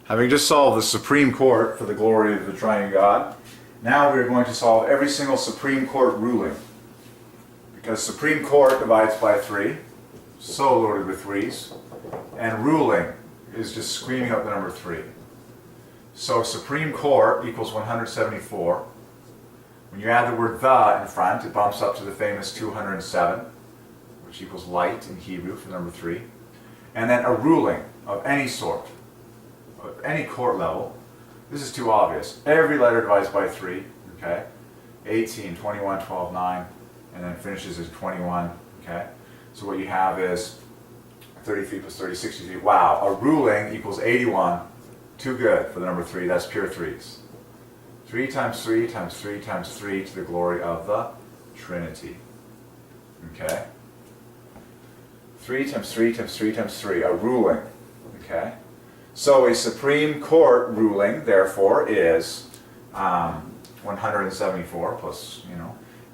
Having just solved the Supreme Court for the glory of the Triune God, now we're going to solve every single Supreme Court ruling. Because Supreme Court divides by 3, so loaded with 3's, and ruling is just screaming up the number 3. So Supreme Court equals 174. When you add the word the in front, it bumps up to the famous 207, which equals light in Hebrew for number 3. And then a ruling of any sort, of any court level. This is too obvious. Every letter divides by 3, okay? 18, 21, 12, 9, and then finishes as 21, okay? So what you have is 33 plus 30, 63. Wow, a ruling equals 81. Too good for the number 3. That's pure 3's. 3 times 3 times 3 times 3 to the glory of the Trinity. Okay? 3 times 3 times 3 times 3. A ruling. Okay? So a Supreme Court ruling, therefore, is 174 plus,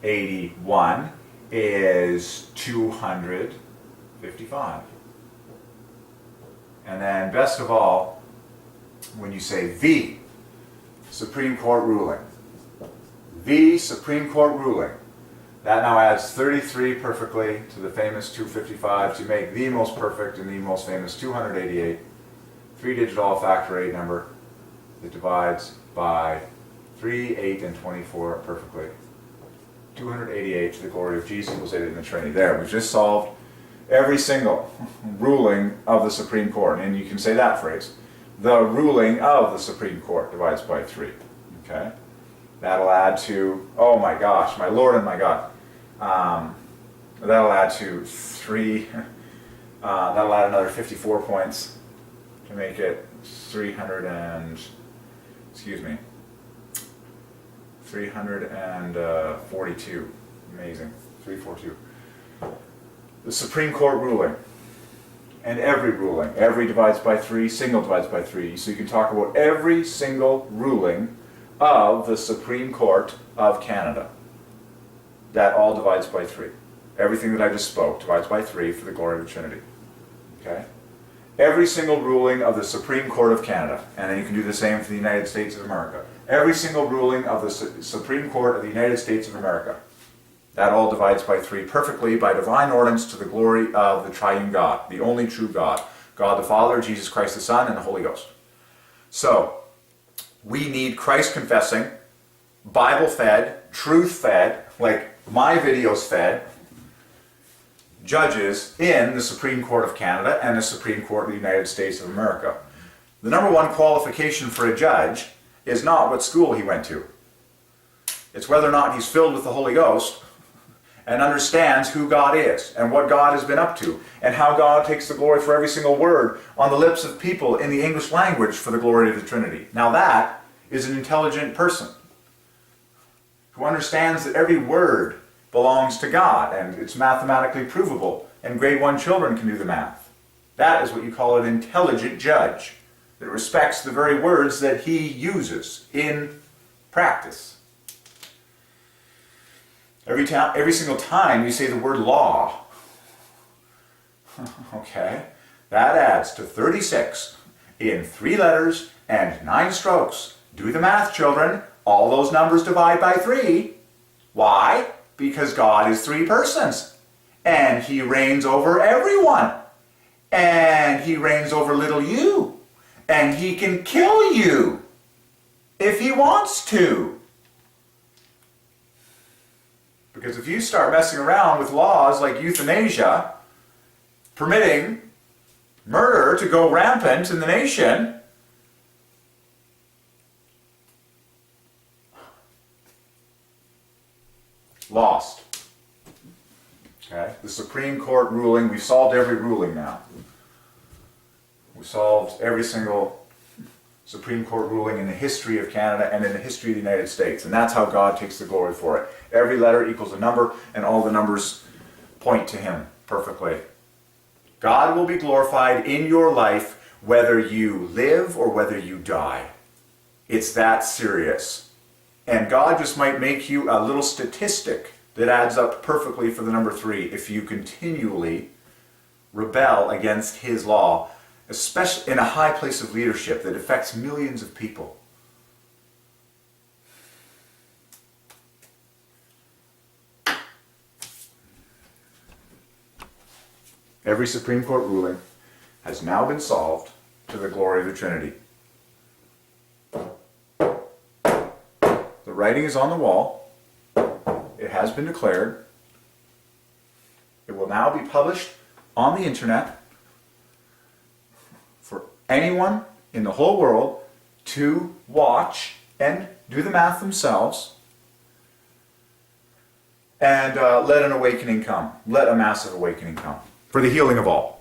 81 is 255. And then, best of all, when you say the Supreme Court ruling, the Supreme Court ruling, that now adds 33 perfectly to the famous 255 to make the most perfect and the most famous 288, 3-digit all-factor 8 number that divides by 3, 8, and 24 perfectly. 288 to the glory of Jesus equals 8 in the Trinity. There, we've just solved every single ruling of the Supreme Court, and you can say that phrase. The ruling of the Supreme Court divides by 3. Okay? That'll add to, oh my gosh, my Lord and my God. That'll add to 3, that'll add another 54 points to make it 342. Amazing. 342. The Supreme Court ruling. And every ruling. Every divides by 3, single divides by 3. So you can talk about every single ruling of the Supreme Court of Canada. That all divides by 3. Everything that I just spoke divides by 3 for the glory of the Trinity. Okay? Every single ruling of the Supreme Court of Canada. And then you can do the same for the United States of America. Every single ruling of the Supreme Court of the United States of America. That all divides by 3 perfectly by divine ordinance to the glory of the Triune God, the only true God. God the Father, Jesus Christ the Son, and the Holy Ghost. So, we need Christ-confessing, Bible-fed, truth-fed, like my videos fed, judges in the Supreme Court of Canada and the Supreme Court of the United States of America. The number one qualification for a judge is not what school he went to. It's whether or not he's filled with the Holy Ghost and understands who God is and what God has been up to and how God takes the glory for every single word on the lips of people in the English language for the glory of the Trinity. Now that is an intelligent person who understands that every word belongs to God and it's mathematically provable and grade 1 children can do the math. That is what you call an intelligent judge that respects the very words that he uses in practice. Every single time you say the word law, okay, that adds to 36 in 3 letters and 9 strokes. Do the math, children. All those numbers divide by 3. Why? Because God is 3 persons. And He reigns over everyone. And He reigns over little you. And He can kill you if He wants to. Because if you start messing around with laws like euthanasia, permitting murder to go rampant in the nation, lost. Okay? The Supreme Court ruling, we've solved every ruling now. We solved every single Supreme Court ruling in the history of Canada and in the history of the United States. And that's how God takes the glory for it. Every letter equals a number, and all the numbers point to Him perfectly. God will be glorified in your life whether you live or whether you die. It's that serious. And God just might make you a little statistic that adds up perfectly for the number 3 if you continually rebel against His law especially in a high place of leadership that affects millions of people. Every Supreme Court ruling has now been solved to the glory of the Trinity. The writing is on the wall. It has been declared. It will now be published on the internet for anyone in the whole world to watch and do the math themselves. And let an awakening come. Let a massive awakening come for the healing of all.